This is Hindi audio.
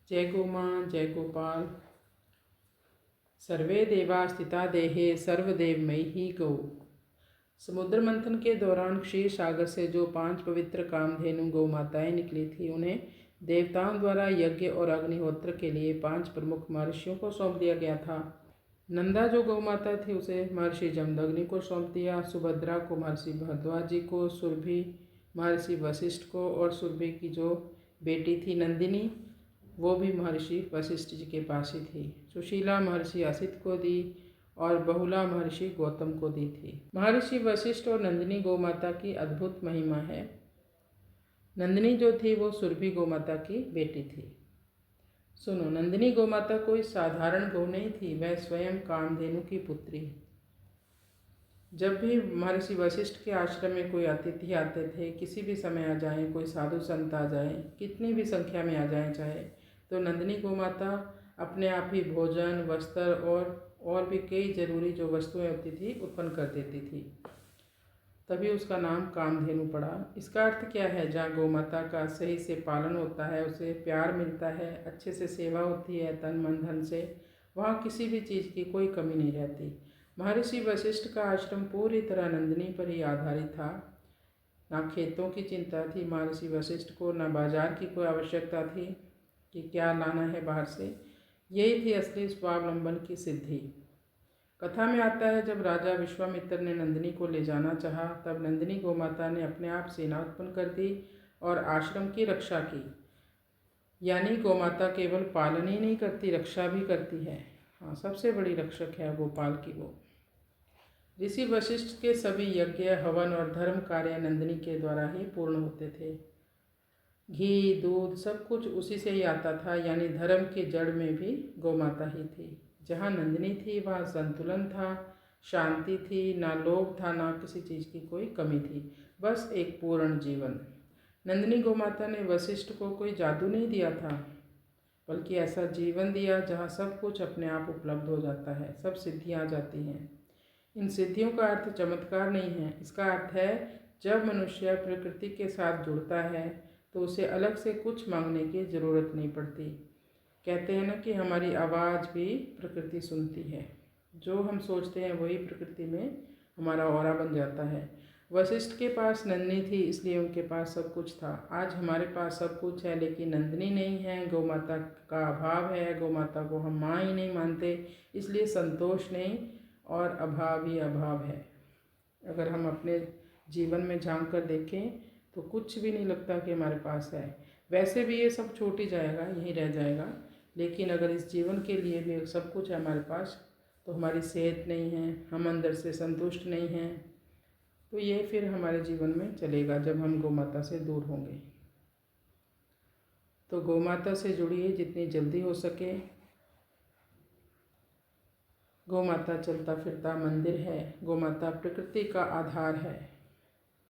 जय गो माँ, जय गोपाल। सर्वे देवा स्थिता देहे सर्वदेवमयी ही गौ। समुद्र मंथन के दौरान क्षीर सागर से जो 5 पवित्र कामधेनु गौ माताएं निकली थी, उन्हें देवताओं द्वारा यज्ञ और अग्निहोत्र के लिए 5 प्रमुख महर्षियों को सौंप दिया गया था। नंदा जो गौ माता थी उसे महर्षि जमदग्नि को सौंप दिया, सुभद्रा को महर्षि भरद्वाज जी को, सुरभि महर्षि वशिष्ठ को, और सुरभि की जो बेटी थी नंदिनी वो भी महर्षि वशिष्ठ जी के पास ही थी। सुशीला महर्षि असित को दी और बहुला महर्षि गौतम को दी थी। महर्षि वशिष्ठ और नंदिनी गौ माता की अद्भुत महिमा है। नंदिनी जो थी वो सुरभि गौ माता की बेटी थी। सुनो, नंदिनी गौ माता कोई साधारण गौ नहीं थी, वह स्वयं कामधेनु की पुत्री। जब भी महर्षि वशिष्ठ के आश्रम में कोई अतिथि आते थे, किसी भी समय आ जाएं, कोई साधु संत आ जाए, कितनी भी संख्या में आ जाएं चाहे, तो नंदिनी गौ माता अपने आप ही भोजन, वस्त्र और भी कई जरूरी जो वस्तुएं होती थी उत्पन्न कर देती थी। तभी उसका नाम कामधेनु पड़ा। इसका अर्थ क्या है? जहाँ गौ माता का सही से पालन होता है, उसे प्यार मिलता है, अच्छे से सेवा होती है तन मन धन से, वहाँ किसी भी चीज़ की कोई कमी नहीं रहती। महर्षि वशिष्ठ का आश्रम पूरी तरह नंदिनी पर ही आधारित था। ना खेतों की चिंता थी महर्षि वशिष्ठ को, ना बाजार की कोई आवश्यकता थी कि क्या लाना है बाहर से। यही थी असली स्वावलंबन की सिद्धि। कथा में आता है, जब राजा विश्वामित्र ने नंदिनी को ले जाना चाहा, तब नंदिनी गौ माता ने अपने आप सेना उत्पन्न कर दी और आश्रम की रक्षा की। यानी गौ माता केवल पालन ही नहीं करती, रक्षा भी करती है। हाँ, सबसे बड़ी रक्षक है गोपाल की वो। ऋषि वशिष्ठ के सभी यज्ञ, हवन और धर्म कार्य नंदिनी के द्वारा ही पूर्ण होते थे। घी, दूध सब कुछ उसी से ही आता था, यानी धर्म की जड़ में भी गौ माता ही थी। जहाँ नंदिनी थी वहाँ संतुलन था, शांति थी, ना लोभ था, ना किसी चीज़ की कोई कमी थी, बस एक पूर्ण जीवन। नंदिनी गौ माता ने वशिष्ठ को कोई जादू नहीं दिया था, बल्कि ऐसा जीवन दिया जहाँ सब कुछ अपने आप उपलब्ध हो जाता है, सब सिद्धियाँ आ जाती हैं। इन सिद्धियों का अर्थ चमत्कार नहीं है, इसका अर्थ है जब मनुष्य प्रकृति के साथ जुड़ता है तो उसे अलग से कुछ मांगने की ज़रूरत नहीं पड़ती। कहते हैं ना कि हमारी आवाज़ भी प्रकृति सुनती है, जो हम सोचते हैं वही प्रकृति में हमारा ऑरा बन जाता है। वशिष्ठ के पास नंदिनी थी इसलिए उनके पास सब कुछ था। आज हमारे पास सब कुछ है लेकिन नंदिनी नहीं है, गौ माता का अभाव है, गौ माता को हम माँ ही नहीं मानते, इसलिए संतोष नहीं और अभाव ही अभाव है। अगर हम अपने जीवन में झांक कर देखें तो कुछ भी नहीं लगता कि हमारे पास है। वैसे भी ये सब छूट ही जाएगा, यहीं रह जाएगा, लेकिन अगर इस जीवन के लिए भी सब कुछ है हमारे पास, तो हमारी सेहत नहीं है, हम अंदर से संतुष्ट नहीं हैं, तो ये फिर हमारे जीवन में चलेगा जब हम गौ माता से दूर होंगे। तो गौ माता से जुड़िए जितनी जल्दी हो सके। गौ माता चलता फिरता मंदिर है, गौ माता प्रकृति का आधार है।